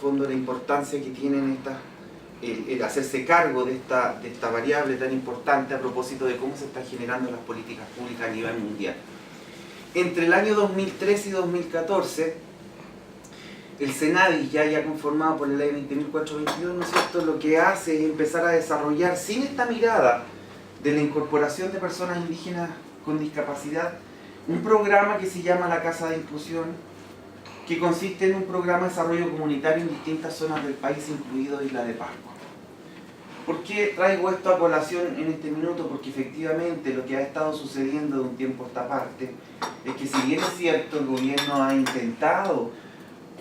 fondo la importancia que tienen el hacerse cargo de esta variable tan importante a propósito de cómo se están generando las políticas públicas a nivel mundial. Entre el año 2013 y 2014, el Senadis, ya conformado por la ley 20.422, ¿no es cierto?, lo que hace es empezar a desarrollar, sin esta mirada de la incorporación de personas indígenas con discapacidad, un programa que se llama la Casa de Inclusión, que consiste en un programa de desarrollo comunitario en distintas zonas del país, incluido Isla de Pascua. ¿Por qué traigo esto a colación en este minuto? Porque efectivamente lo que ha estado sucediendo de un tiempo a esta parte es que, si bien es cierto, el gobierno ha intentado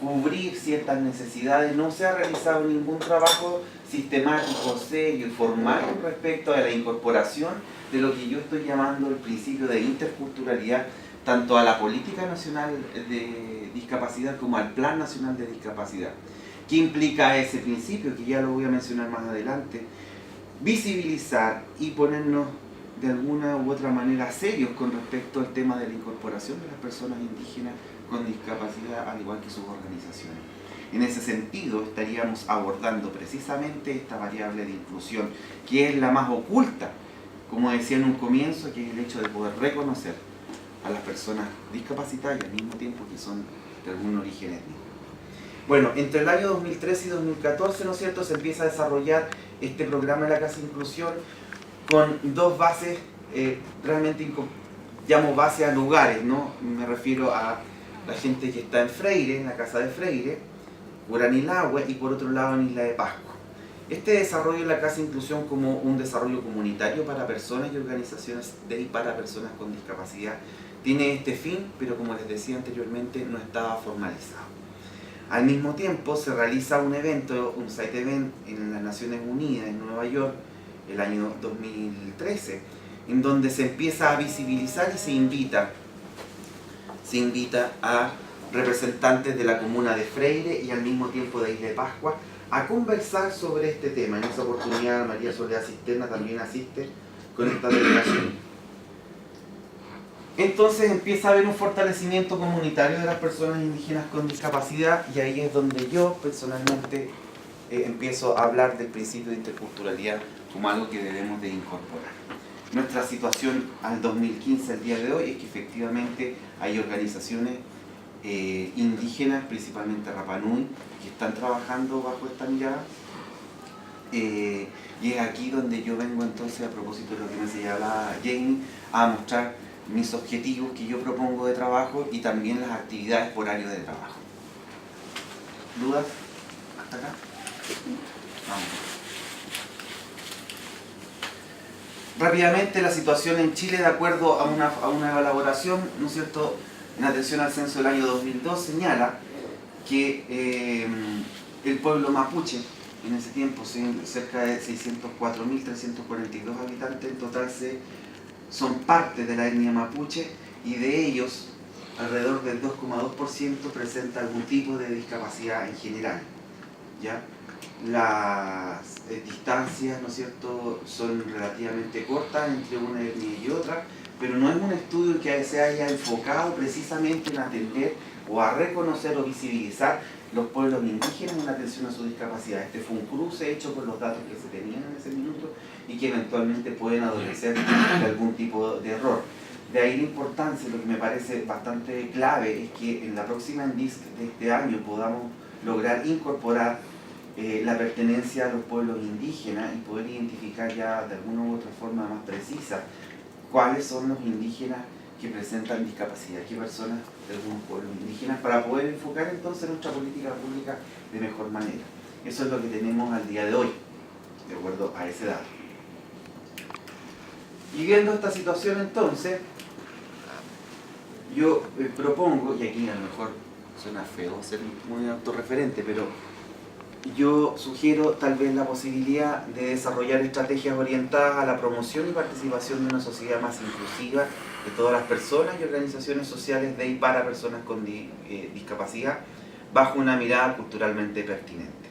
cubrir ciertas necesidades, no se ha realizado ningún trabajo sistemático, serio y formal con respecto a la incorporación de lo que yo estoy llamando el principio de interculturalidad, tanto a la Política Nacional de Discapacidad como al Plan Nacional de Discapacidad. ¿Qué implica ese principio? Que ya lo voy a mencionar más adelante. Visibilizar y ponernos de alguna u otra manera serios con respecto al tema de la incorporación de las personas indígenas con discapacidad, al igual que sus organizaciones. En ese sentido, estaríamos abordando precisamente esta variable de inclusión, que es la más oculta, como decía en un comienzo, que es el hecho de poder reconocer a las personas discapacitadas y al mismo tiempo que son de algún origen étnico. Bueno, entre el año 2013 y 2014, ¿no es cierto?, se empieza a desarrollar este programa de la Casa de Inclusión con dos bases, realmente llamo base a lugares, ¿no? Me refiero a la gente que está en Freire, en la Casa de Freire, Uranilahue, y por otro lado en Isla de Pascua. Este desarrollo de la Casa de Inclusión como un desarrollo comunitario para personas y organizaciones de y para personas con discapacidad tiene este fin, pero como les decía anteriormente, no estaba formalizado. Al mismo tiempo se realiza un evento, un side event en las Naciones Unidas en Nueva York el año 2013, en donde se empieza a visibilizar y se invita a representantes de la comuna de Freire y al mismo tiempo de Isla de Pascua a conversar sobre este tema. En esa oportunidad María Soledad Cisterna también asiste con esta delegación. Entonces empieza a haber un fortalecimiento comunitario de las personas indígenas con discapacidad, y ahí es donde yo personalmente empiezo a hablar del principio de interculturalidad como algo que debemos de incorporar. Nuestra situación al 2015, al día de hoy, es que efectivamente hay organizaciones indígenas, principalmente Rapa Nui, que están trabajando bajo esta mirada, y es aquí donde yo vengo entonces, a propósito de lo que me señalaba Jamie, a mostrar mis objetivos que yo propongo de trabajo y también las actividades por área de trabajo. ¿Dudas? ¿Hasta acá? Vamos. Rápidamente, la situación en Chile, de acuerdo a una elaboración, ¿no es cierto?, en atención al censo del año 2002, señala que el pueblo mapuche, en ese tiempo, cerca de 604.342 habitantes en total, son parte de la etnia mapuche, y de ellos alrededor del 2,2% presenta algún tipo de discapacidad en general, ¿ya? Las distancias, ¿no es cierto?, son relativamente cortas entre una etnia y otra, pero no es un estudio que se haya enfocado precisamente en atender o a reconocer o visibilizar los pueblos indígenas en atención a su discapacidad. Este fue un cruce hecho con los datos que se tenían en ese minuto y que eventualmente pueden adolecer de algún tipo de error. De ahí la importancia, lo que me parece bastante clave, es que en la próxima ENDISC de este año podamos lograr incorporar la pertenencia a los pueblos indígenas y poder identificar ya de alguna u otra forma más precisa cuáles son los indígenas que presentan discapacidad, qué personas de algunos pueblos indígenas, para poder enfocar entonces nuestra política pública de mejor manera. Eso es lo que tenemos al día de hoy, de acuerdo a ese dato. Y viendo esta situación entonces, yo propongo, y aquí a lo mejor suena feo ser muy autorreferente, pero yo sugiero tal vez la posibilidad de desarrollar estrategias orientadas a la promoción y participación de una sociedad más inclusiva de todas las personas y organizaciones sociales de y para personas con discapacidad, bajo una mirada culturalmente pertinente.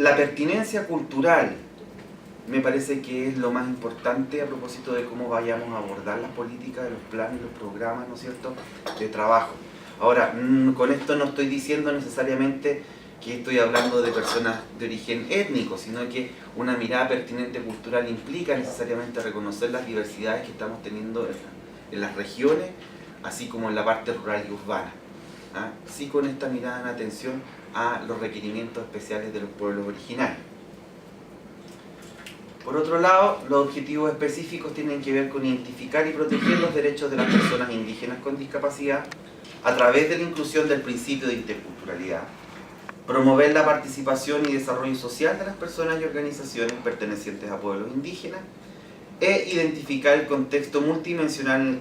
La pertinencia cultural me parece que es lo más importante a propósito de cómo vayamos a abordar las políticas, los planes, los programas, ¿no es cierto?, de trabajo. Ahora, con esto no estoy diciendo necesariamente que estoy hablando de personas de origen étnico, sino que una mirada pertinente cultural implica necesariamente reconocer las diversidades que estamos teniendo en las regiones, así como en la parte rural y urbana. Sí, con esta mirada en atención a los requerimientos especiales de los pueblos originarios. Por otro lado, los objetivos específicos tienen que ver con identificar y proteger los derechos de las personas indígenas con discapacidad a través de la inclusión del principio de interculturalidad, promover la participación y desarrollo social de las personas y organizaciones pertenecientes a pueblos indígenas e identificar el contexto multidimensional en el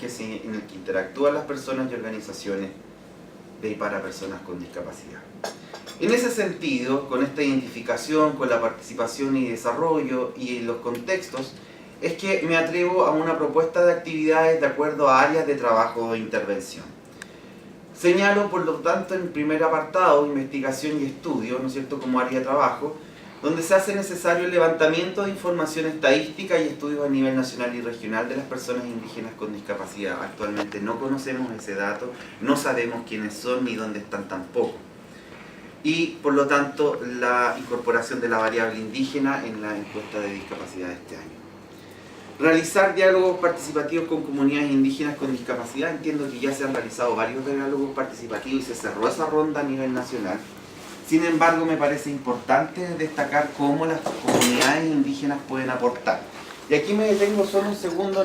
que interactúan las personas y organizaciones de y para personas con discapacidad. En ese sentido, con esta identificación, con la participación y desarrollo y los contextos, es que me atrevo a una propuesta de actividades de acuerdo a áreas de trabajo e intervención. Señalo, por lo tanto, en el primer apartado, investigación y estudio, ¿no es cierto?, como área de trabajo, donde se hace necesario el levantamiento de información estadística y estudios a nivel nacional y regional de las personas indígenas con discapacidad. Actualmente no conocemos ese dato, no sabemos quiénes son ni dónde están tampoco. Y, por lo tanto, la incorporación de la variable indígena en la encuesta de discapacidad de este año. Realizar diálogos participativos con comunidades indígenas con discapacidad. Entiendo que ya se han realizado varios diálogos participativos y se cerró esa ronda a nivel nacional. Sin embargo, me parece importante destacar cómo las comunidades indígenas pueden aportar. Y aquí me detengo solo un segundo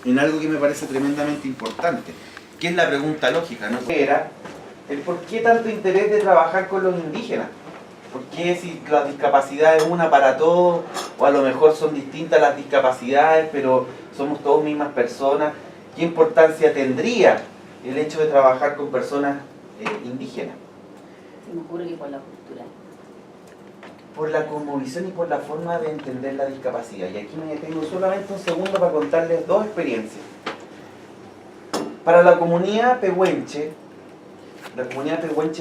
en algo que me parece tremendamente importante, que es la pregunta lógica, ¿no? Era el por qué tanto interés de trabajar con los indígenas. ¿Por qué si la discapacidad es una para todos, o a lo mejor son distintas las discapacidades, pero somos todos mismas personas? ¿Qué importancia tendría el hecho de trabajar con personas indígenas? Se me ocurre que por la cultura. Por la cosmovisión y por la forma de entender la discapacidad. Y aquí me detengo solamente un segundo para contarles dos experiencias. Para la comunidad pehuenche,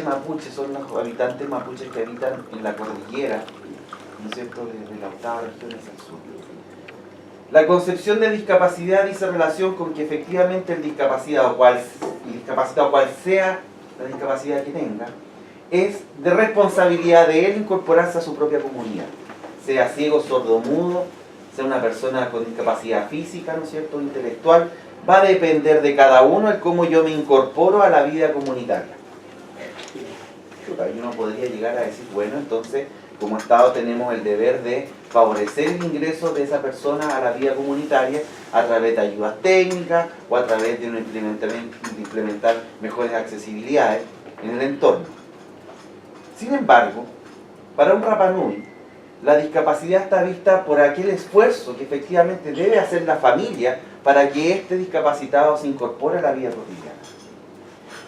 mapuche, son los habitantes mapuches que habitan en la cordillera, ¿no es cierto?, desde la octava región hacia el sur. La concepción de discapacidad dice relación con que efectivamente el discapacitado, cual sea la discapacidad que tenga, es de responsabilidad de él incorporarse a su propia comunidad, sea ciego, sordo, mudo, sea una persona con discapacidad física, ¿no es cierto?, intelectual. Va a depender de cada uno el cómo yo me incorporo a la vida comunitaria. Ahí uno podría llegar a decir, bueno, entonces como Estado tenemos el deber de favorecer el ingreso de esa persona a la vida comunitaria a través de ayudas técnicas o a través de implementar mejores accesibilidades en el entorno. Sin embargo, para un Rapa Nui, la discapacidad está vista por aquel esfuerzo que efectivamente debe hacer la familia para que este discapacitado se incorpore a la vida cotidiana.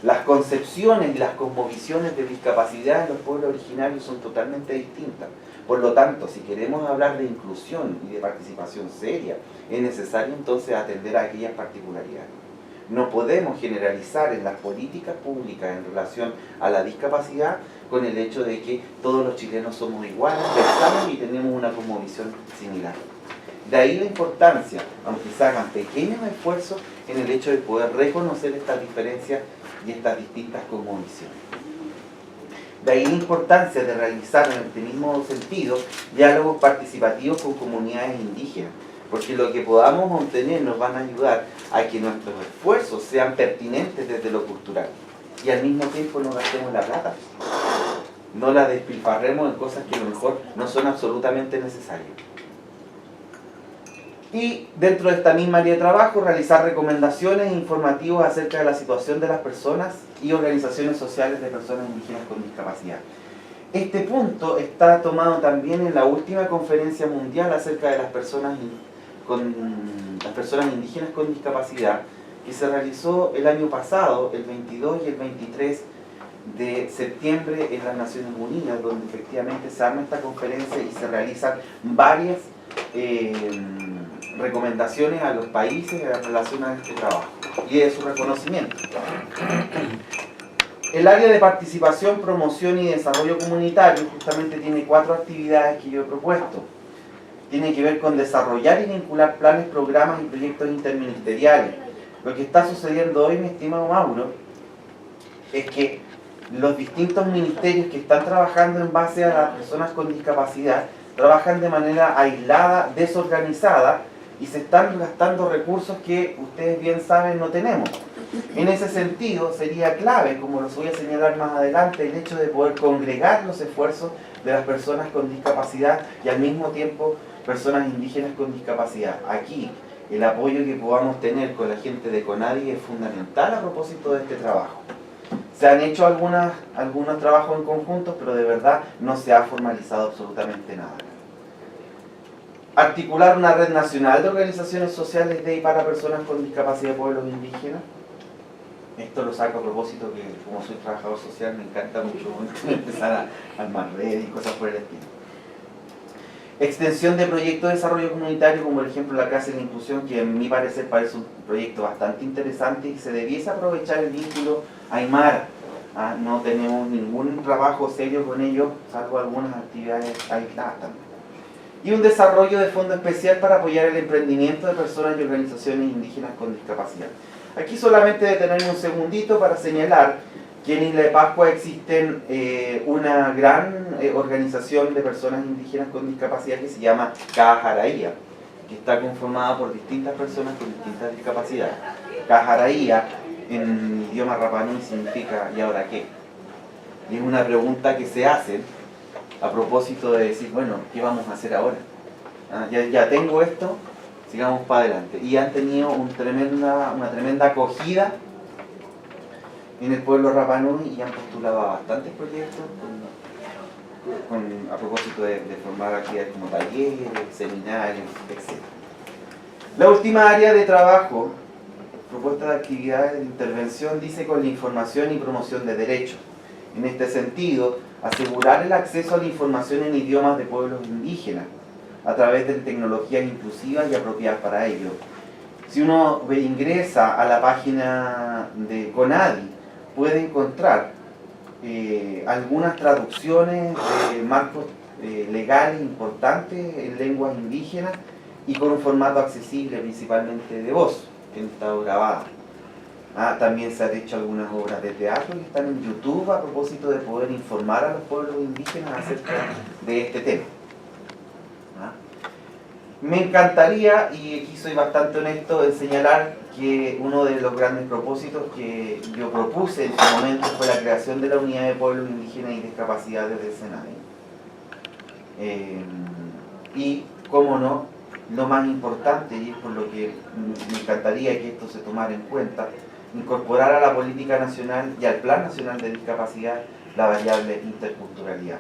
Las concepciones y las cosmovisiones de discapacidad en los pueblos originarios son totalmente distintas. Por lo tanto, si queremos hablar de inclusión y de participación seria, es necesario entonces atender a aquellas particularidades. No podemos generalizar en las políticas públicas en relación a la discapacidad con el hecho de que todos los chilenos somos iguales, pensamos y tenemos una cosmovisión similar. De ahí la importancia, aunque se hagan pequeños esfuerzos, en el hecho de poder reconocer estas diferencias y estas distintas cosmovisiones. De ahí la importancia de realizar en este mismo sentido diálogos participativos con comunidades indígenas, porque lo que podamos obtener nos van a ayudar a que nuestros esfuerzos sean pertinentes desde lo cultural y al mismo tiempo no gastemos la plata, no la despilfarremos en cosas que a lo mejor no son absolutamente necesarias. Y dentro de esta misma área de trabajo realizar recomendaciones informativas acerca de la situación de las personas y organizaciones sociales de personas indígenas con discapacidad. Este punto está tomado también en la última conferencia mundial acerca de las personas indígenas con discapacidad, que se realizó el año pasado, el 22 y el 23 de septiembre en las Naciones Unidas, donde efectivamente se arma esta conferencia y se realizan varias recomendaciones a los países en relación a este trabajo y de su reconocimiento. El área de participación, promoción y desarrollo comunitario justamente tiene 4 actividades que yo he propuesto. Tiene que ver con desarrollar y vincular planes, programas y proyectos interministeriales. Lo que está sucediendo hoy, mi estimado Mauro, es que los distintos ministerios que están trabajando en base a las personas con discapacidad trabajan de manera aislada, desorganizada, y se están gastando recursos que ustedes bien saben no tenemos. En ese sentido sería clave, como los voy a señalar más adelante, el hecho de poder congregar los esfuerzos de las personas con discapacidad y al mismo tiempo personas indígenas con discapacidad. Aquí el apoyo que podamos tener con la gente de CONADI es fundamental a propósito de este trabajo. Se han hecho algunos trabajos en conjunto, pero de verdad no se ha formalizado absolutamente nada. Articular una red nacional de organizaciones sociales de y para personas con discapacidad de pueblos indígenas. Esto lo saco a propósito que, como soy trabajador social, me encanta mucho empezar a armar redes y cosas por el estilo. Extensión de proyectos de desarrollo comunitario, como por ejemplo la clase de inclusión, que en mi parecer parece un proyecto bastante interesante y se debiese aprovechar el vínculo Aymara. No tenemos ningún trabajo serio con ellos, salvo algunas actividades aisladas también. Y un desarrollo de fondo especial para apoyar el emprendimiento de personas y organizaciones indígenas con discapacidad. Aquí solamente detenerme un segundito para señalar que en Isla de Pascua existen una gran organización de personas indígenas con discapacidad que se llama Cajaraía, que está conformada por distintas personas con distintas discapacidades. Cajaraía en idioma rapanui significa ¿y ahora qué? Y es una pregunta que se hace a propósito de decir, bueno, ¿qué vamos a hacer ahora? Ya tengo esto, sigamos para adelante. Y han tenido una tremenda acogida en el pueblo Rapanui y han postulado a bastantes proyectos a propósito de formar actividades como talleres, seminarios, etc. La última área de trabajo, propuesta de actividades de intervención, dice con la información y promoción de derechos. En este sentido, asegurar el acceso a la información en idiomas de pueblos indígenas a través de tecnologías inclusivas y apropiadas para ello. Si uno ingresa a la página de CONADI, puede encontrar algunas traducciones de marcos legales importantes en lenguas indígenas y con un formato accesible, principalmente de voz, que han estado grabadas. También se han hecho algunas obras de teatro que están en YouTube a propósito de poder informar a los pueblos indígenas acerca de este tema. Me encantaría, y aquí soy bastante honesto, en señalar que uno de los grandes propósitos que yo propuse en su momento fue la creación de la Unidad de Pueblos Indígenas y Discapacidades del SENADE. Y, cómo no, lo más importante, y es por lo que me encantaría que esto se tomara en cuenta, incorporar a la política nacional y al Plan Nacional de Discapacidad la variable interculturalidad.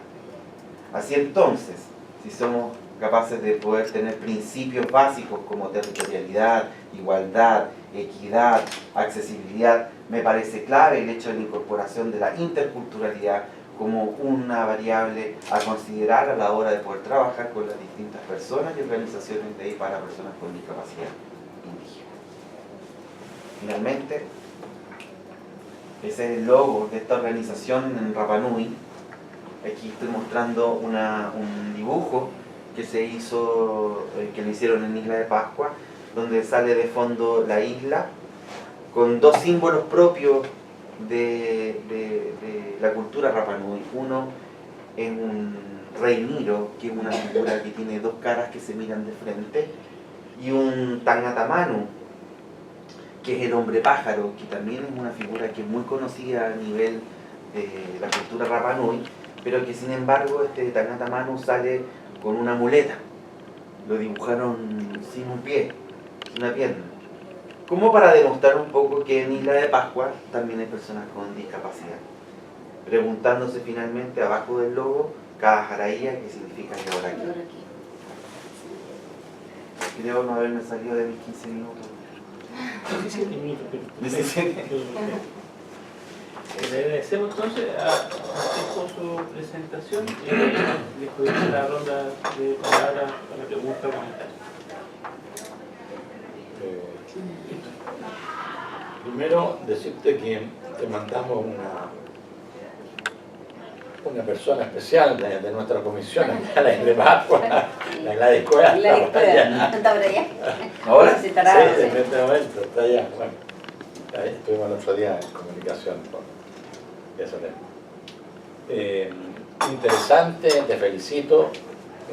Así entonces, si somos capaces de poder tener principios básicos como territorialidad, igualdad, equidad, accesibilidad, me parece clave el hecho de la incorporación de la interculturalidad como una variable a considerar a la hora de poder trabajar con las distintas personas y organizaciones de y para personas con discapacidad indígena. Finalmente, ese es el logo de esta organización en Rapanui. Aquí estoy mostrando un dibujo que se hizo, que lo hicieron en Isla de Pascua, donde sale de fondo la isla con dos símbolos propios de la cultura Rapanui. Uno es un rey Miro, que es una figura que tiene dos caras que se miran de frente, y un Tangata Manu, que es el hombre pájaro, que también es una figura que es muy conocida a nivel de la cultura Rapanui, pero que sin embargo este Tangata Manu sale con una muleta. Lo dibujaron sin un pie, sin una pierna, como para demostrar un poco que en Isla de Pascua también hay personas con discapacidad. Preguntándose finalmente abajo del logo, Cajaraía, que significa y ahora aquí. Creo no haberme salido de mis 15 minutos. 17 minutos. 17. Le agradecemos entonces a Martín por su presentación y después de la ronda de palabras para preguntas o comentarios. Primero, decirte que te mandamos una persona especial de nuestra comisión, a la Isla de Pascua, la Gladys Cuevas. ¿Está por allá? ¿Ahora? Sí, Sí, en este momento, está allá. Bueno, ahí estuvimos el otro día en comunicación con eso. Interesante, te felicito.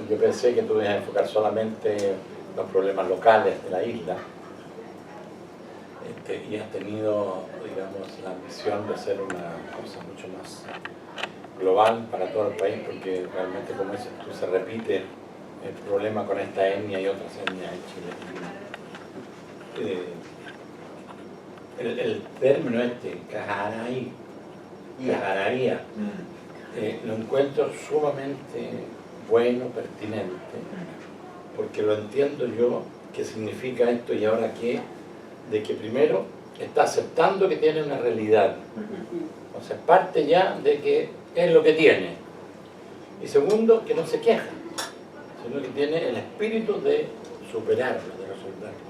Yo pensé que tú ibas a enfocar solamente los problemas locales de la isla. Y has tenido, digamos, la ambición de hacer una cosa mucho más global para todo el país, porque realmente, como dices tú, se repite el problema con esta etnia y otras etnias en Chile. El término cajaraía, lo encuentro sumamente bueno, pertinente, porque lo entiendo yo, qué significa esto y ahora qué, de que primero está aceptando que tiene una realidad, o sea, parte ya de que es lo que tiene, y segundo, que no se queja, sino que tiene el espíritu de superarlo, de resolverlo.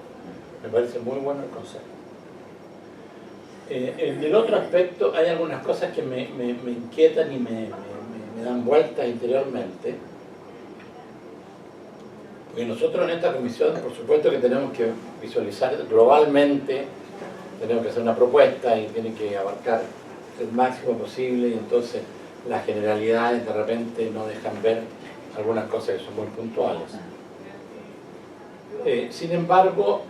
Me parece muy bueno el concepto. Del otro aspecto, hay algunas cosas que me inquietan y me dan vueltas interiormente. Porque nosotros en esta comisión, por supuesto que tenemos que visualizar globalmente, tenemos que hacer una propuesta y tiene que abarcar el máximo posible, y entonces las generalidades de repente no dejan ver algunas cosas que son muy puntuales. Sin embargo,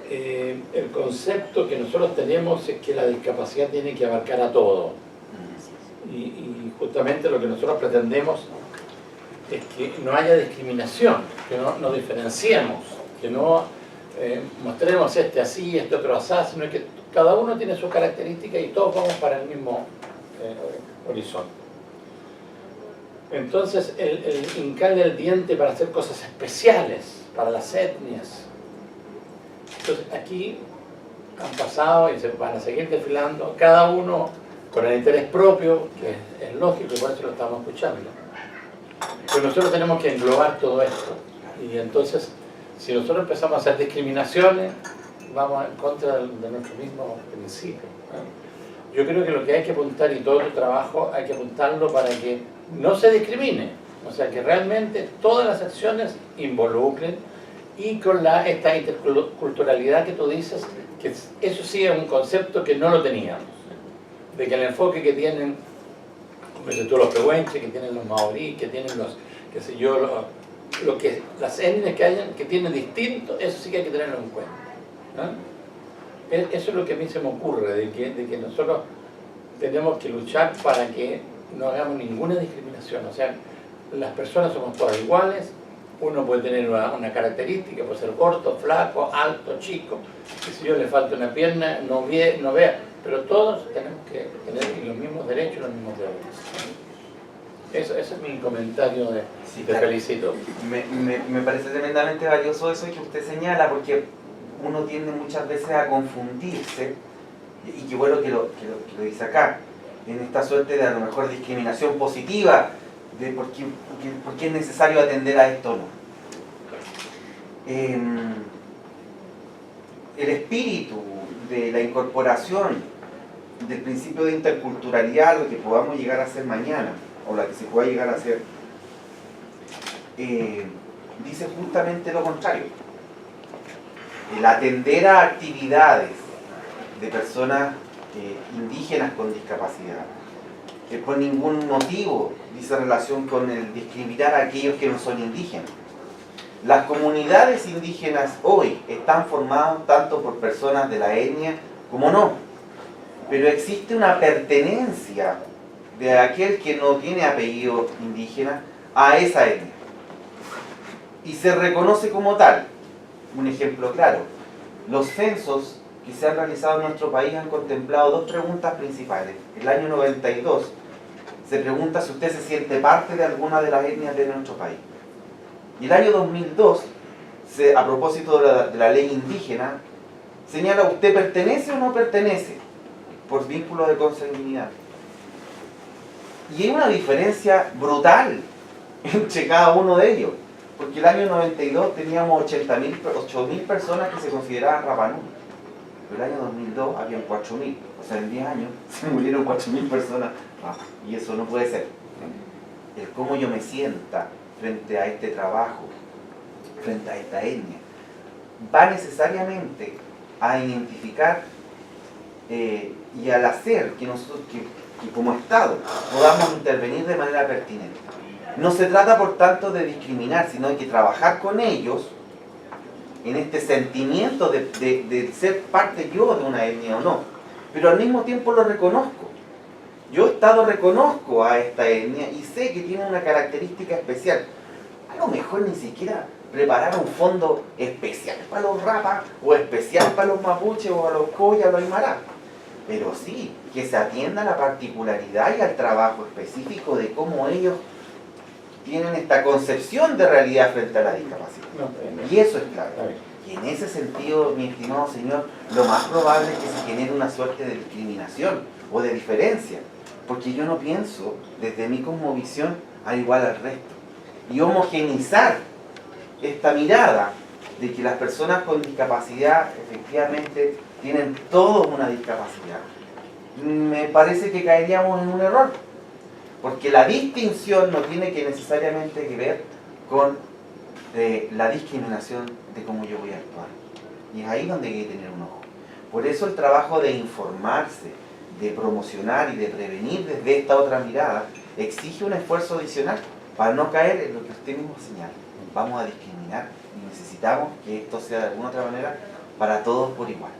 el concepto que nosotros tenemos es que la discapacidad tiene que abarcar a todo. Y justamente lo que nosotros pretendemos es que no haya discriminación, que no diferenciemos, que no mostremos este así, este otro así, sino que cada uno tiene sus características y todos vamos para el mismo horizonte. Entonces, el hincarle el diente para hacer cosas especiales para las etnias. Entonces, aquí han pasado y se van a seguir desfilando, cada uno con el interés propio, que es lógico y por eso lo estamos escuchando. Pero nosotros tenemos que englobar todo esto. Y entonces, si nosotros empezamos a hacer discriminaciones, vamos en contra de nuestro mismo principio. Yo creo que lo que hay que apuntar, y todo el trabajo hay que apuntarlo para que no se discrimine. O sea, que realmente todas las acciones involucren, y con esta interculturalidad que tú dices, que eso sí es un concepto que no lo teníamos. De que el enfoque que tienen, como dices tú, los pehuenches, que tienen los maorí, que tienen los, qué sé yo, lo que las etnias que tienen distinto, eso sí que hay que tenerlo en cuenta, ¿no? Eso es lo que a mí se me ocurre, de que nosotros tenemos que luchar para que no hagamos ninguna discriminación. O sea, las personas somos todas iguales, uno puede tener una característica, puede ser corto, flaco, alto, chico, que si yo le falta una pierna, no vea, pero todos tenemos que tener los mismos derechos y los mismos deberes. Ese es mi comentario Sí, te claro. felicito. Me parece tremendamente valioso eso que usted señala, porque uno tiende muchas veces a confundirse, y qué bueno que lo dice acá, en esta suerte de a lo mejor discriminación positiva, de por qué es necesario atender a esto o no. El espíritu de la incorporación del principio de interculturalidad, lo que podamos llegar a hacer mañana, o la que se pueda llegar a hacer, dice justamente lo contrario. El atender a actividades de personas indígenas con discapacidad, por ningún motivo dice relación con el discriminar a aquellos que no son indígenas. Las comunidades indígenas hoy están formadas tanto por personas de la etnia como no, pero existe una pertenencia de aquel que no tiene apellido indígena a esa etnia y se reconoce como tal. Un ejemplo claro, los censos que se han realizado en nuestro país han contemplado dos preguntas principales. El año 92 se pregunta si usted se siente parte de alguna de las etnias de nuestro país. Y el año 2002, a propósito de la ley indígena, señala usted pertenece o no pertenece por vínculo de consanguinidad. Y hay una diferencia brutal entre cada uno de ellos, porque el año 92 teníamos 8.000 personas que se consideraban Rapanui, pero el año 2002 habían 4.000, o sea, en 10 años se murieron 4.000 personas, y eso no puede ser. El cómo yo me sienta frente a este trabajo, frente a esta etnia, va necesariamente a identificar y al hacer que que como Estado podamos intervenir de manera pertinente. No se trata, por tanto, de discriminar, sino de que trabajar con ellos en este sentimiento de ser parte yo de una etnia o no. Pero al mismo tiempo lo reconozco. Yo, Estado, reconozco a esta etnia y sé que tiene una característica especial. A lo mejor ni siquiera preparar un fondo especial para los rapas, o especial para los mapuches, o a los coyas, o los aymara. Pero sí, que se atienda a la particularidad y al trabajo específico de cómo ellos tienen esta concepción de realidad frente a la discapacidad. Y eso es clave. Y en ese sentido, mi estimado señor, lo más probable es que se genere una suerte de discriminación o de diferencia, porque yo no pienso, desde mi cosmovisión, al igual al resto. Y homogeneizar esta mirada de que las personas con discapacidad efectivamente tienen todos una discapacidad, me parece que caeríamos en un error, porque la distinción no tiene que necesariamente que ver con la discriminación de cómo yo voy a actuar. Y es ahí donde hay que tener un ojo. Por eso el trabajo de informarse, de promocionar y de prevenir desde esta otra mirada exige un esfuerzo adicional para no caer en lo que usted mismo señala. Vamos a discriminar y necesitamos que esto sea de alguna otra manera para todos por igual.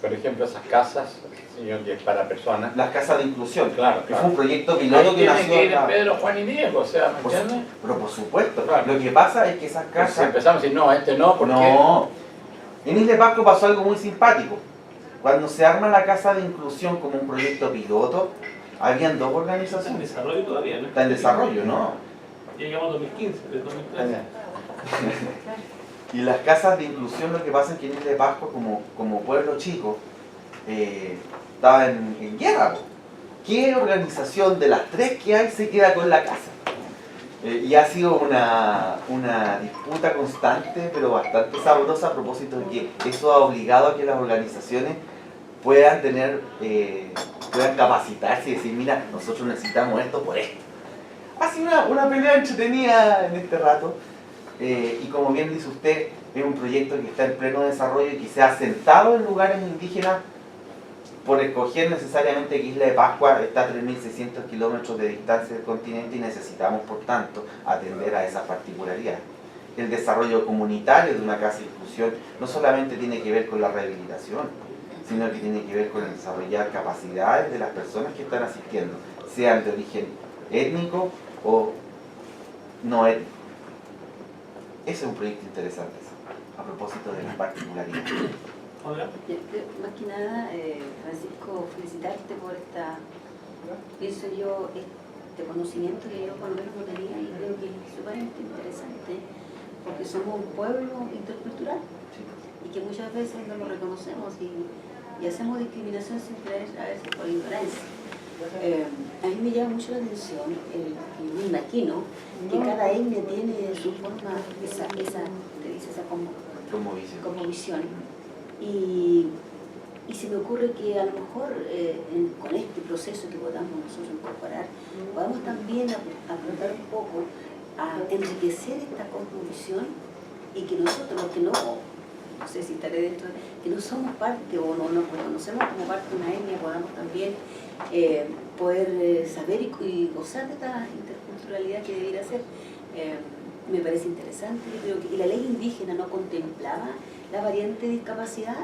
Por ejemplo, esas casas, señor, que es para personas. Las casas de inclusión, Claro, que fue un proyecto piloto que nació tiene que ir acá. Pedro, Juan y Diego, o sea, ¿me entiendes? Pero por supuesto, Claro. lo que pasa es que esas Pues si casas... empezamos a decir, no, este no, ¿por qué? No, en Isla de Pascua pasó algo muy simpático. Cuando se arma la casa de inclusión como un proyecto piloto, habían dos Está en organizaciones. desarrollo todavía, ¿no? Está en desarrollo, ¿no? Ya llegamos a 2015, del 2013. Y las casas de inclusión, lo que pasa es que en Isla de Pascua, como pueblo chico, estaba en guerra. ¿Qué organización de las tres que hay se queda con la casa? Y ha sido una disputa constante, pero bastante sabrosa, a propósito de que eso ha obligado a que las organizaciones puedan puedan capacitarse y decir, mira, nosotros necesitamos esto por esto. Ha sido una pelea entretenida en este rato, y como bien dice usted, es un proyecto que está en pleno desarrollo y que se ha asentado en lugares indígenas por escoger necesariamente que Isla de Pascua está a 3.600 kilómetros de distancia del continente y necesitamos, por tanto, atender a esas particularidades. El desarrollo comunitario de una casa de inclusión no solamente tiene que ver con la rehabilitación, sino que tiene que ver con el desarrollar capacidades de las personas que están asistiendo, sean de origen étnico o no étnico. Ese es un proyecto interesante, a propósito de las particularidades. Hola. Más que nada, Francisco, felicitarte por pienso yo, este conocimiento que yo por lo menos no tenía y creo que es sumamente interesante porque somos un pueblo intercultural y que muchas veces no lo reconocemos y hacemos discriminación sin creer, a veces por ignorancia. A mí me llama mucho la atención, me imagino que cada etnia tiene su forma, esa como visión. Y se me ocurre que a lo mejor con este proceso que podamos nosotros incorporar, podamos también aportar un poco a enriquecer esta cosmovisión y que nosotros, los que no sé si estaré dentro, que no somos parte o no nos reconocemos como parte de una etnia, podamos también poder saber y gozar de esta interculturalidad que debiera ser. Me parece interesante, creo que y la ley indígena no contemplaba la variante de discapacidad.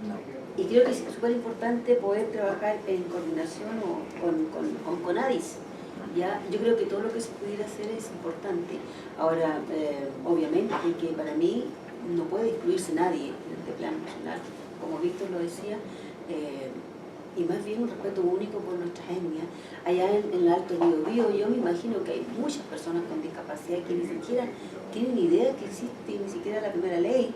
No. Y creo que es súper importante poder trabajar en coordinación con CONADIS. ¿Ya? Yo creo que todo lo que se pudiera hacer es importante. Ahora, obviamente que para mí no puede excluirse nadie en este plan nacional, como Víctor lo decía, y más bien un respeto único por nuestras etnias. Allá en el Alto Biobío, yo me imagino que hay muchas personas con discapacidad que ni siquiera tienen idea que existe ni siquiera la primera ley,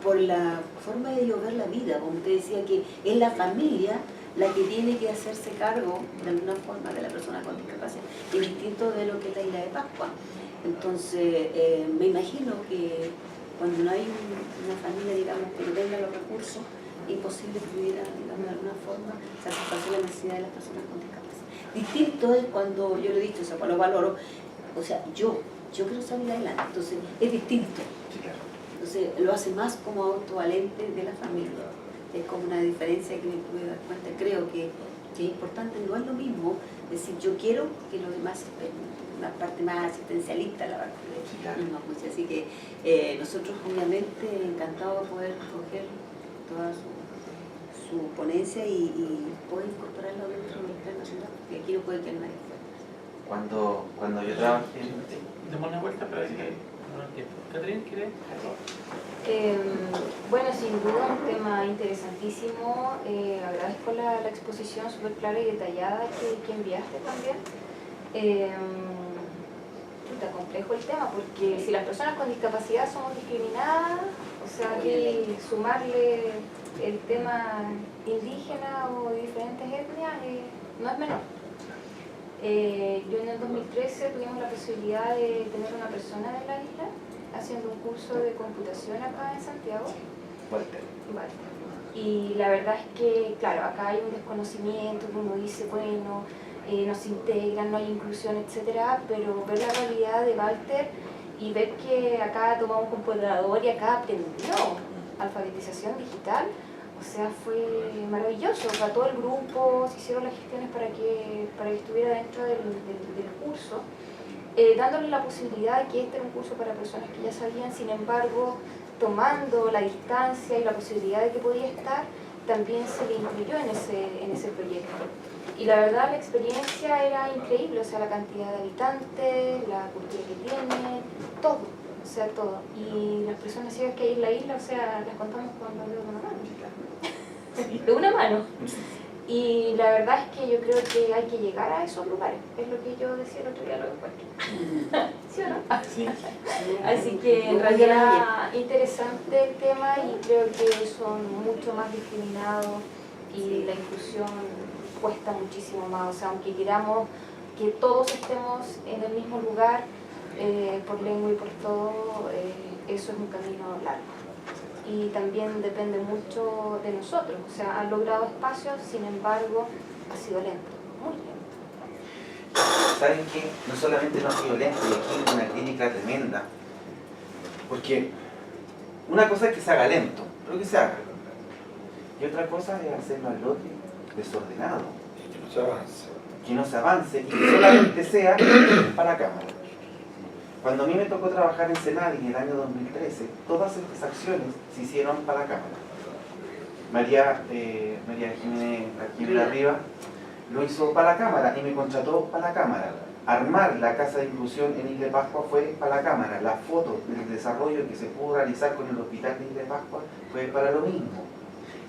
por la forma de ellos ver la vida, como usted decía, que es la familia la que tiene que hacerse cargo de alguna forma de la persona con discapacidad, es distinto de lo que es la Isla de Pascua. Entonces, me imagino que cuando no hay una familia, digamos, que no tenga los recursos, imposible que pudiera, digamos, de alguna forma satisfacer la necesidad de las personas con discapacidad. Distinto es cuando, yo lo he dicho, o sea, lo valoro, o sea, yo quiero salir adelante, entonces es distinto. Sí, claro. Entonces lo hace más como autovalente de la familia. es como una diferencia que me pude dar cuenta. Creo que es importante, no es lo mismo decir yo quiero que los demás, una parte más asistencialista, la parte de Sí, claro. misma justicia. Así que nosotros obviamente encantados de poder recoger toda su ponencia y poder incorporarlo dentro del plan nacional, porque aquí no puede quedar nadie fuera. Cuando yo trabajé en... Demos una vuelta para que no nos tiempo. Catherine, ¿quieres? Bueno, sin duda un tema interesantísimo. Agradezco la exposición súper clara y detallada que enviaste también. Está complejo el tema porque si las personas con discapacidad somos discriminadas, o sea, aquí sumarle el tema indígena o de diferentes etnias no es menor. Yo en el 2013 tuvimos la posibilidad de tener una persona de la isla haciendo un curso de computación acá en Santiago. Walter. Vale. Y la verdad es que, claro, acá hay un desconocimiento que uno dice, bueno, no se integran, no hay inclusión, etcétera, pero ver la realidad de Walter y ver que acá tomamos un computador y acá aprendió alfabetización digital, o sea, fue maravilloso. Para todo el grupo se hicieron las gestiones para que estuviera dentro del curso, dándole la posibilidad de que este era un curso para personas que ya sabían, sin embargo, tomando la distancia y la posibilidad de que podía estar, también se le incluyó en ese proyecto. Y la verdad la experiencia era increíble, o sea, la cantidad de habitantes, la cultura que tienen, todo, o sea, todo. Y las personas ciegas que hay en la isla, o sea, las contamos con los dedos de una mano. De una mano. Y la verdad es que yo creo que hay que llegar a esos lugares, es lo que yo decía el otro día, lo encuentro. ¿Sí o no? Sí. Así que en realidad interesante el tema y creo que son mucho más discriminados y la inclusión cuesta muchísimo más. O sea, aunque queramos que todos estemos en el mismo lugar, por lengua y por todo, eso es un camino largo. Y también depende mucho de nosotros. O sea, han logrado espacios, sin embargo, ha sido lento, muy lento. ¿Saben qué? No solamente no ha sido lento, y aquí hay una crítica tremenda. Porque una cosa es que se haga lento, pero que se haga. Y otra cosa es hacerlo al lote desordenado. Que no se avance. Que no se avance y que solamente sea para la Cámara. Cuando a mí me tocó trabajar en Senadi en el año 2013, todas estas acciones se hicieron para la Cámara. María Jiménez Arriba lo hizo para la Cámara y me contrató para la Cámara. Armar la Casa de Inclusión en Isla de Pascua fue para la Cámara. La foto del desarrollo que se pudo realizar con el Hospital de Isla de Pascua fue para lo mismo.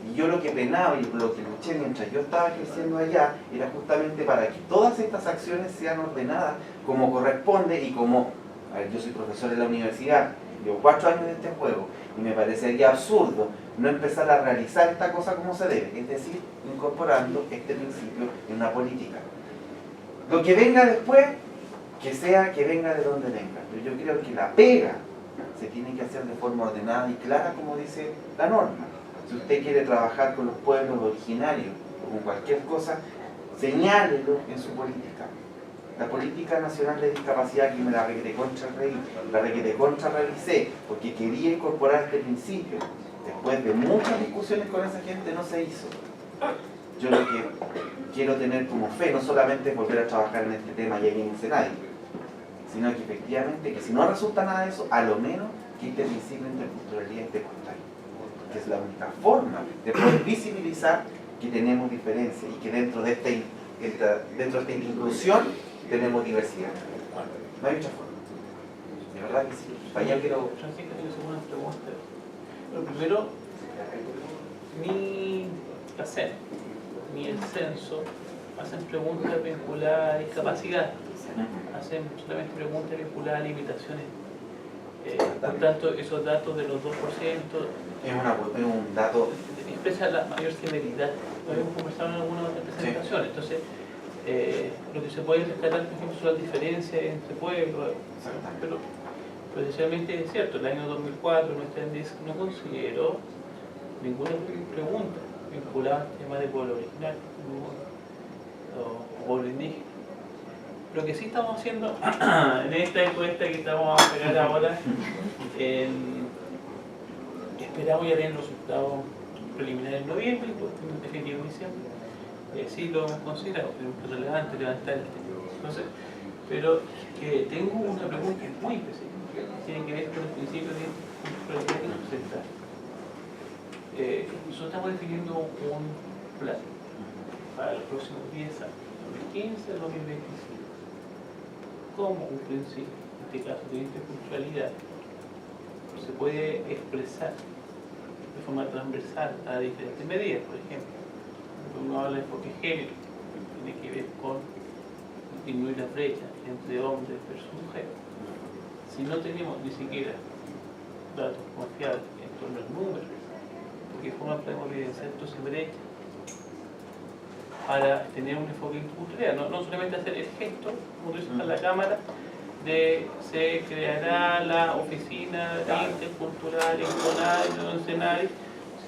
Y yo lo que penaba y lo que luché mientras yo estaba creciendo allá era justamente para que todas estas acciones sean ordenadas como corresponde y como... A ver, yo soy profesor en la universidad, llevo 4 años en este juego y me parecería absurdo no empezar a realizar esta cosa como se debe, es decir, incorporando este principio en una política. Lo que venga después, que venga de donde venga, pero yo creo que la pega se tiene que hacer de forma ordenada y clara, como dice la norma. Si usted quiere trabajar con los pueblos originarios o con cualquier cosa, señálelo en su política. La Política Nacional de Discapacidad, que me la requete contra revisé, porque quería incorporar este principio. Después de muchas discusiones con esa gente no se hizo. Yo lo que quiero tener como fe no solamente es volver a trabajar en este tema y aquí en Senadi, sino que efectivamente, que si no resulta nada de eso, a lo menos que este principio de interculturalidad esté contado. Que es la única forma de poder visibilizar que tenemos diferencias y que dentro de esta inclusión tenemos diversidad. No hay mucha forma. De verdad que sí. Para allá quiero... Francisco, tengo algunas preguntas. Lo primero, ni el censo hacen preguntas vinculadas a discapacidad. Hacen solamente preguntas vinculadas a limitaciones. Por tanto, esos datos de los 2% es un dato... expresa la mayor severidad. Lo habíamos conversado en alguna otra presentación. Sí. Entonces, lo que se puede rescatar, por ejemplo, son las diferencias entre pueblos, pero precisamente es cierto, el año 2004 nuestra ENDIS no consideró ninguna pregunta vinculada al tema de pueblo original o pueblo indígena. Lo que sí estamos haciendo en esta encuesta que estamos a esperar ahora, esperamos ya tener resultados preliminar en noviembre y pues en definitivo en diciembre. Sí lo hemos considerado, es relevante levantar el tema. Entonces, pero tengo una pregunta muy específica que tiene que ver con el principio de interculturalidad que nos presenta. Nosotros estamos definiendo un plan para los próximos 10 años, 2015 a 2025, como un principio, en este caso de interculturalidad, se puede expresar de forma transversal a diferentes medidas. Por ejemplo, uno habla de enfoque género, que tiene que ver con disminuir la brecha entre hombres versus mujeres. Si no tenemos ni siquiera datos confiables en torno al número, ¿de qué forma podemos evidenciar entonces brecha para tener un enfoque intercultural? No solamente hacer el gesto, como tú dices, a la Cámara, de se creará la oficina intercultural en CONADI, en CENADI,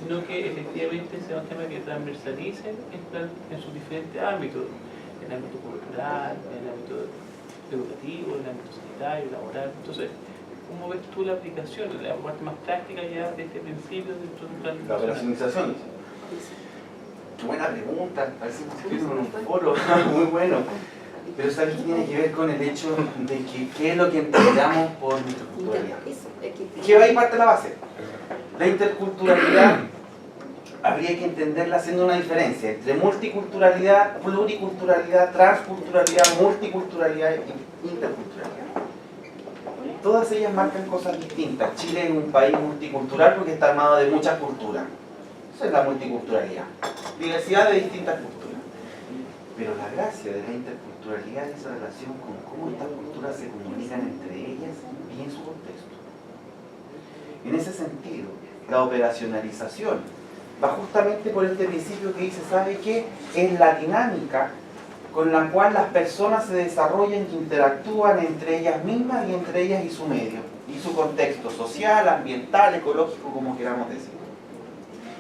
sino que efectivamente sea un tema que transversalice en sus diferentes ámbitos, en el ámbito cultural, en el ámbito educativo, en el ámbito sanitario, laboral. Entonces, ¿cómo ves tú la aplicación, la parte más práctica ya de este principio dentro de un plan? La operacionalización. Qué buena pregunta, parecemos que en un foro muy bueno. Pero ¿sabes qué tiene que ver con el hecho de que qué es lo que entendamos por interculturalidad? Que ahí parte la base. La interculturalidad habría que entenderla haciendo una diferencia entre multiculturalidad, pluriculturalidad, transculturalidad, multiculturalidad e interculturalidad. Todas ellas marcan cosas distintas. Chile es un país multicultural porque está armado de muchas culturas. Eso es la multiculturalidad. Diversidad de distintas culturas. Pero la gracia de la interculturalidad es esa relación con cómo estas culturas se comunican entre ellas y en su contexto. En ese sentido, la operacionalización va justamente por este principio que dice, ¿sabe qué? Es la dinámica con la cual las personas se desarrollan y interactúan entre ellas mismas y entre ellas y su medio, y su contexto social, ambiental, ecológico, como queramos decir.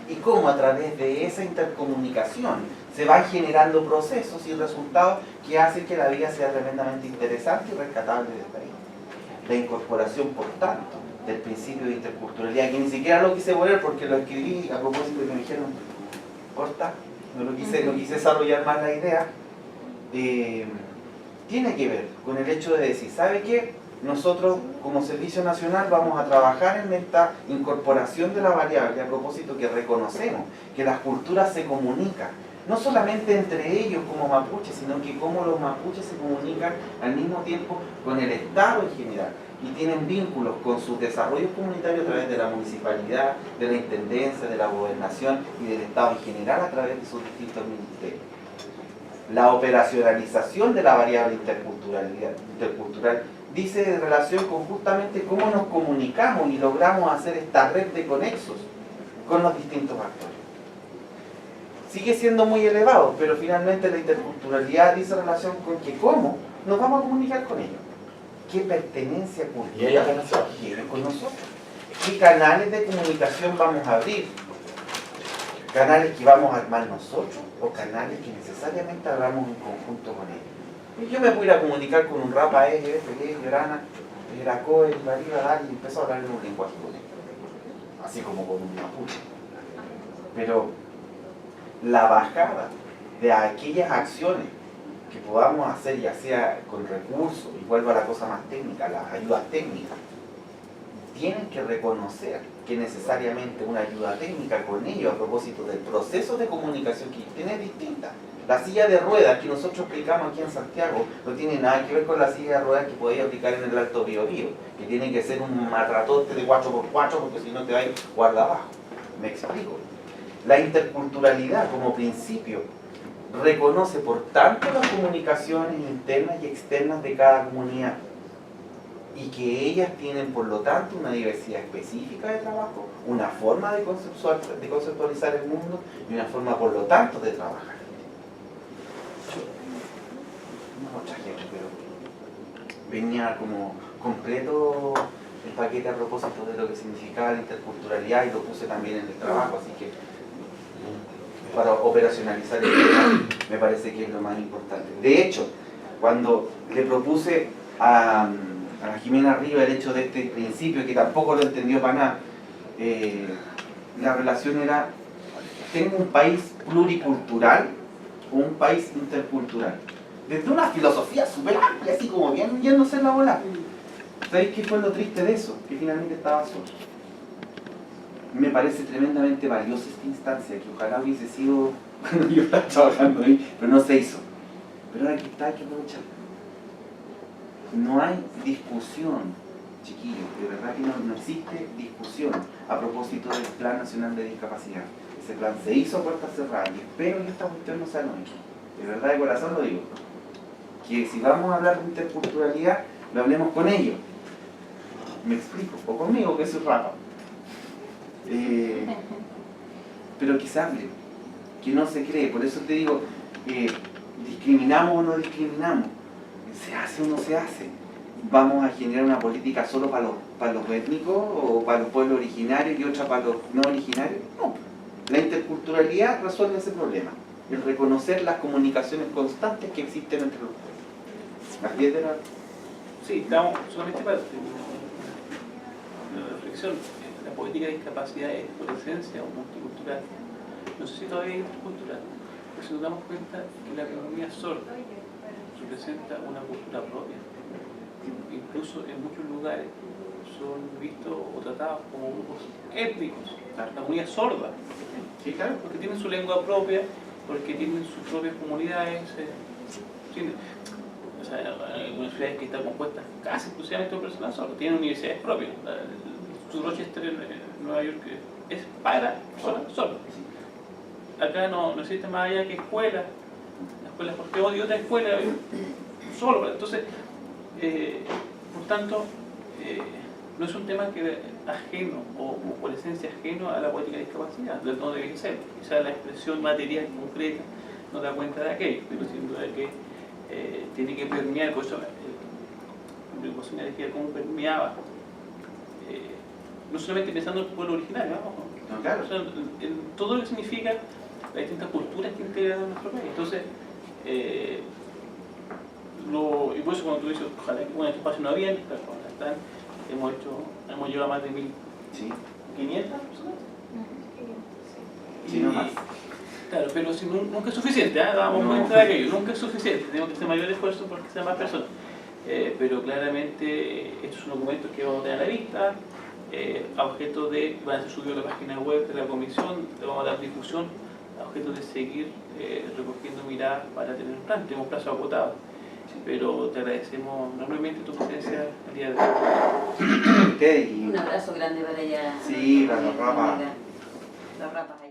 Y cómo a través de esa intercomunicación se van generando procesos y resultados que hacen que la vida sea tremendamente interesante y rescatable del país. La incorporación, por tanto, del principio de interculturalidad, que ni siquiera lo quise poner porque lo escribí a propósito de que me dijeron, corta, no quise desarrollar más la idea, tiene que ver con el hecho de decir, ¿sabe qué? Nosotros como Servicio Nacional vamos a trabajar en esta incorporación de la variable a propósito que reconocemos que las culturas se comunican, no solamente entre ellos como mapuches, sino que cómo los mapuches se comunican al mismo tiempo con el Estado en general y tienen vínculos con sus desarrollos comunitarios a través de la municipalidad, de la intendencia, de la gobernación y del Estado en general a través de sus distintos ministerios. La operacionalización de la variable intercultural dice en relación con justamente cómo nos comunicamos y logramos hacer esta red de conexos con los distintos actores. Sigue siendo muy elevado, pero finalmente la interculturalidad dice relación con que cómo nos vamos a comunicar con ellos. ¿Qué pertenencia cultural quieren con nosotros? ¿Qué canales de comunicación vamos a abrir? ¿Canales que vamos a armar nosotros o canales que necesariamente abramos en conjunto con ellos? Yo me puedo ir a comunicar con un rapa, Llorana, Yeracoe, Bariba, y empezó a hablar en un lenguaje con él, así como con un mapuche. Pero la bajada de aquellas acciones que podamos hacer, ya sea con recursos, y vuelvo a la cosa más técnica, las ayudas técnicas, tienen que reconocer que necesariamente una ayuda técnica con ellos a propósito del proceso de comunicación que tiene distinta. La silla de ruedas que nosotros aplicamos aquí en Santiago no tiene nada que ver con la silla de ruedas que podéis aplicar en el Alto Biobío, que tiene que ser un malratote de 4x4 porque si no te va a ir guarda abajo. ¿Me explico? La interculturalidad como principio reconoce por tanto las comunicaciones internas y externas de cada comunidad y que ellas tienen por lo tanto una diversidad específica de trabajo, una forma de conceptualizar el mundo y una forma por lo tanto de trabajar. No traje, pero venía como completo el paquete a propósito de lo que significaba la interculturalidad y lo puse también en el trabajo, así que para operacionalizar el tema me parece que es lo más importante. De hecho, cuando le propuse a la Jimena Riva el hecho de este principio, que tampoco lo entendió para nada, la relación era tengo un país pluricultural o un país intercultural. Desde una filosofía súper amplia, así como bien yéndose en la bola. ¿Sabéis qué fue lo triste de eso? Que finalmente estaba solo. Me parece tremendamente valiosa esta instancia, que ojalá hubiese sido cuando yo estaba trabajando ahí, pero no se hizo. Pero ahora que está, hay que aprovecharlo. No hay discusión, chiquillos, de verdad que no existe discusión a propósito del Plan Nacional de Discapacidad. Ese plan se hizo a puertas cerradas y espero que esta cuestión no sea lo mismo. De verdad, de corazón lo digo. Que si vamos a hablar de interculturalidad, lo hablemos con ellos. Me explico, o conmigo, que soy rapa. Pero que se hable, que no se cree. Por eso te digo, discriminamos o no discriminamos, se hace o no se hace. Vamos a generar una política solo para los étnicos o para los pueblos originarios y otra para los no originarios. No. La interculturalidad resuelve ese problema, el reconocer las comunicaciones constantes que existen entre los pueblos. Las 10 de la... Sí, estamos solamente para una reflexión. La política de discapacidad es por esencia multicultural. No sé si todavía es intercultural, pero si nos damos cuenta que la economía sorda representa una cultura propia. Incluso en muchos lugares son vistos o tratados como grupos étnicos. La comunidad sorda. Sí, claro. Porque tienen su lengua propia, porque tienen sus propias comunidades. O sea, hay universidades que están compuestas casi exclusivamente por personas sordas, tienen universidades propias. Su Rochester en Nueva York es para personas sordas. Acá no existe más allá que escuelas, porque odio otra escuela solo. Entonces, por tanto, no es un tema que ajeno o por esencia ajeno a la política de discapacidad, no debe ser. Quizás la expresión material concreta no da cuenta de aquello, pero sin duda que tiene que permear, por eso la decía cómo permeaba, no solamente pensando en el pueblo originario, ¿no? No, claro. O sea, en todo lo que significa las distintas culturas que integran nuestro país. Entonces, y por eso cuando tú dices, ojalá que en este espacio no había, claro, están, hemos llegado a más de 1.500 personas. Sí, no más. Claro, pero si nunca es suficiente, dábamos cuenta de aquello, nunca es suficiente, tenemos que hacer mayor esfuerzo porque sean más personas. Pero claramente estos son documentos que vamos a tener a la vista, a objeto de, van a ser subidos a la página web de la comisión, le vamos a dar difusión, a objeto de seguir recogiendo miradas para tener un plan, tenemos plazo agotado. Pero te agradecemos enormemente tu presencia el día de hoy. Un abrazo grande para ella. Sí, para los rapas. Los rapas.